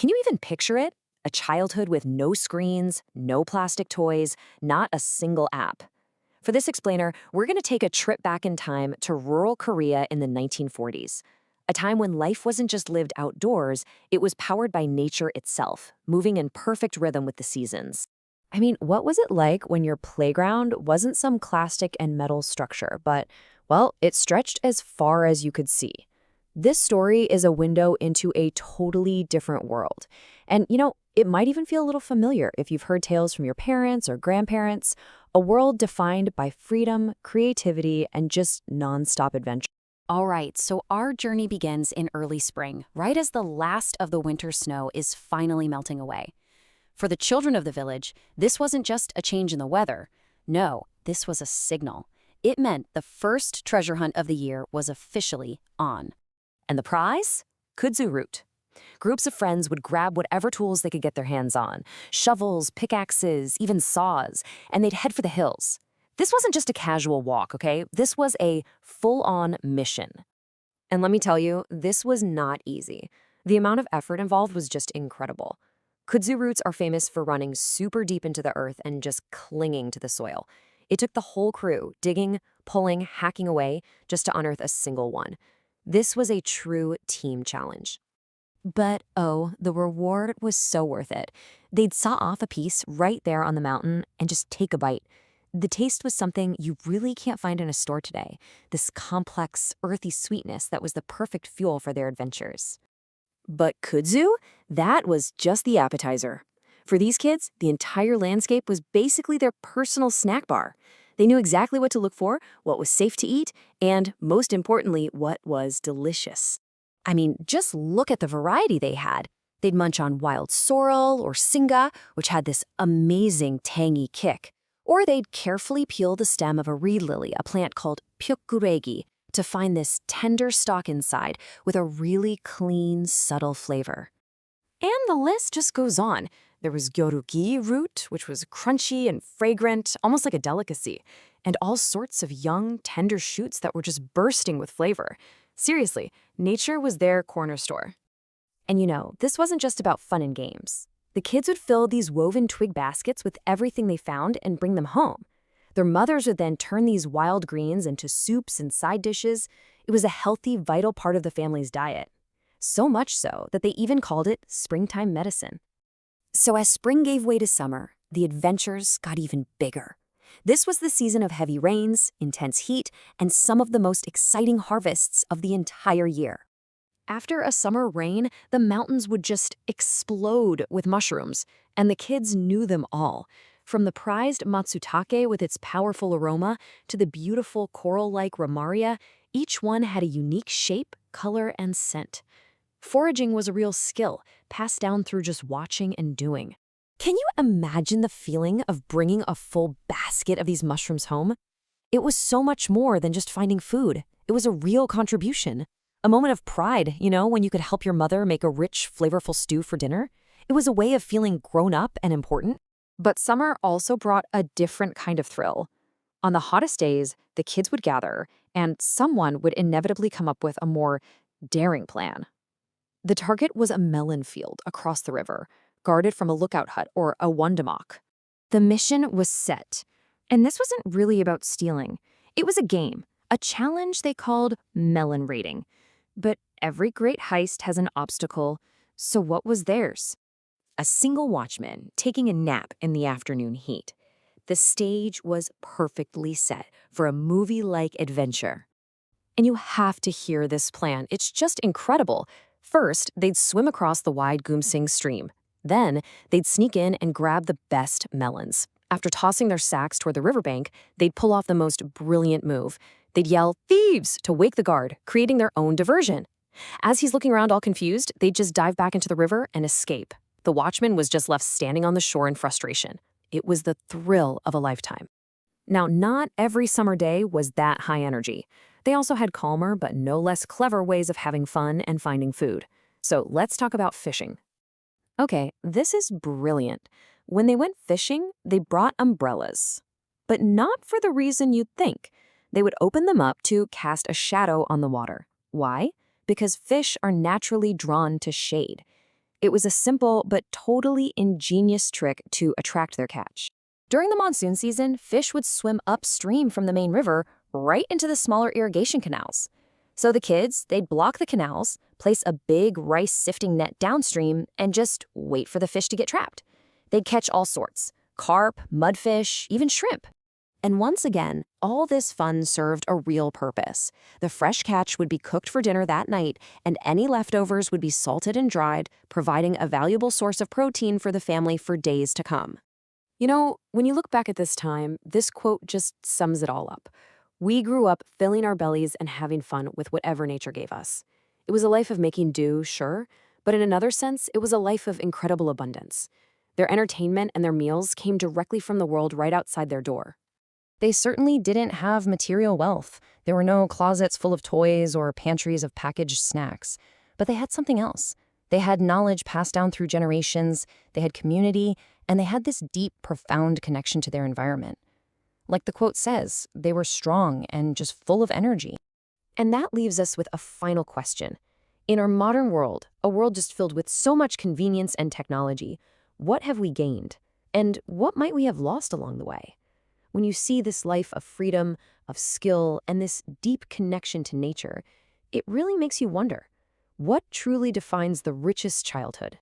Can you even picture it? A childhood with no screens, no plastic toys, not a single app. For this explainer, we're going to take a trip back in time to rural Korea in the 1940s, a time when life wasn't just lived outdoors, it was powered by nature itself, moving in perfect rhythm with the seasons. I mean, what was it like when your playground wasn't some plastic and metal structure, but, well, it stretched as far as you could see? This story is a window into a totally different world. And, it might even feel a little familiar if you've heard tales from your parents or grandparents, a world defined by freedom, creativity, and just nonstop adventure. All right, so our journey begins in early spring, right as the last of the winter snow is finally melting away. For the children of the village, this wasn't just a change in the weather. No, this was a signal. It meant the first treasure hunt of the year was officially on. And the prize? Kudzu root. Groups of friends would grab whatever tools they could get their hands on, shovels, pickaxes, even saws, and they'd head for the hills. This wasn't just a casual walk, okay? This was a full-on mission. And let me tell you, this was not easy. The amount of effort involved was just incredible. Kudzu roots are famous for running super deep into the earth and just clinging to the soil. It took the whole crew, digging, pulling, hacking away, just to unearth a single one. This was a true team challenge. But, oh, the reward was so worth it. They'd saw off a piece right there on the mountain and just take a bite. The taste was something you really can't find in a store today, this complex, earthy sweetness that was the perfect fuel for their adventures. But kudzu? That was just the appetizer. For these kids, the entire landscape was basically their personal snack bar. They knew exactly what to look for, what was safe to eat, and, most importantly, what was delicious. I mean, just look at the variety they had. They'd munch on wild sorrel or singa, which had this amazing tangy kick. Or they'd carefully peel the stem of a reed lily, a plant called pyeokguregi, to find this tender stalk inside with a really clean, subtle flavor. And the list just goes on. There was gyorugi root, which was crunchy and fragrant, almost like a delicacy, and all sorts of young, tender shoots that were just bursting with flavor. Seriously, nature was their corner store. And this wasn't just about fun and games. The kids would fill these woven twig baskets with everything they found and bring them home. Their mothers would then turn these wild greens into soups and side dishes. It was a healthy, vital part of the family's diet. So much so that they even called it springtime medicine. So as spring gave way to summer, the adventures got even bigger. This was the season of heavy rains, intense heat, and some of the most exciting harvests of the entire year. After a summer rain, the mountains would just explode with mushrooms, and the kids knew them all. From the prized matsutake with its powerful aroma to the beautiful coral-like ramaria, each one had a unique shape, color, and scent. Foraging was a real skill, passed down through just watching and doing. Can you imagine the feeling of bringing a full basket of these mushrooms home? It was so much more than just finding food. It was a real contribution. A moment of pride, when you could help your mother make a rich, flavorful stew for dinner. It was a way of feeling grown up and important. But summer also brought a different kind of thrill. On the hottest days, the kids would gather, and someone would inevitably come up with a more daring plan. The target was a melon field across the river, guarded from a lookout hut or a wondamak. The mission was set, and this wasn't really about stealing. It was a game, a challenge they called melon raiding. But every great heist has an obstacle, so what was theirs? A single watchman taking a nap in the afternoon heat. The stage was perfectly set for a movie-like adventure. And you have to hear this plan. It's just incredible. First, they'd swim across the wide Gumsing stream. Then, they'd sneak in and grab the best melons. After tossing their sacks toward the riverbank, they'd pull off the most brilliant move. They'd yell, "Thieves!" to wake the guard, creating their own diversion. As he's looking around all confused, they'd just dive back into the river and escape. The watchman was just left standing on the shore in frustration. It was the thrill of a lifetime. Now, not every summer day was that high energy. They also had calmer but no less clever ways of having fun and finding food. So let's talk about fishing. Okay, this is brilliant. When they went fishing, they brought umbrellas. But not for the reason you'd think. They would open them up to cast a shadow on the water. Why? Because fish are naturally drawn to shade. It was a simple but totally ingenious trick to attract their catch. During the monsoon season, fish would swim upstream from the main river right into the smaller irrigation canals. So the kids, they'd block the canals, place a big rice sifting net downstream, and just wait for the fish to get trapped. They'd catch all sorts: carp, mudfish, even shrimp. And once again, all this fun served a real purpose. The fresh catch would be cooked for dinner that night, and any leftovers would be salted and dried, providing a valuable source of protein for the family for days to come. You know, when you look back at this time, this quote just sums it all up. We grew up filling our bellies and having fun with whatever nature gave us. It was a life of making do, sure, but in another sense, it was a life of incredible abundance. Their entertainment and their meals came directly from the world right outside their door. They certainly didn't have material wealth. There were no closets full of toys or pantries of packaged snacks. But they had something else. They had knowledge passed down through generations, they had community, and they had this deep, profound connection to their environment. Like the quote says, they were strong and just full of energy. And that leaves us with a final question. In our modern world, a world just filled with so much convenience and technology, what have we gained? And what might we have lost along the way? When you see this life of freedom, of skill, and this deep connection to nature, it really makes you wonder, what truly defines the richest childhood?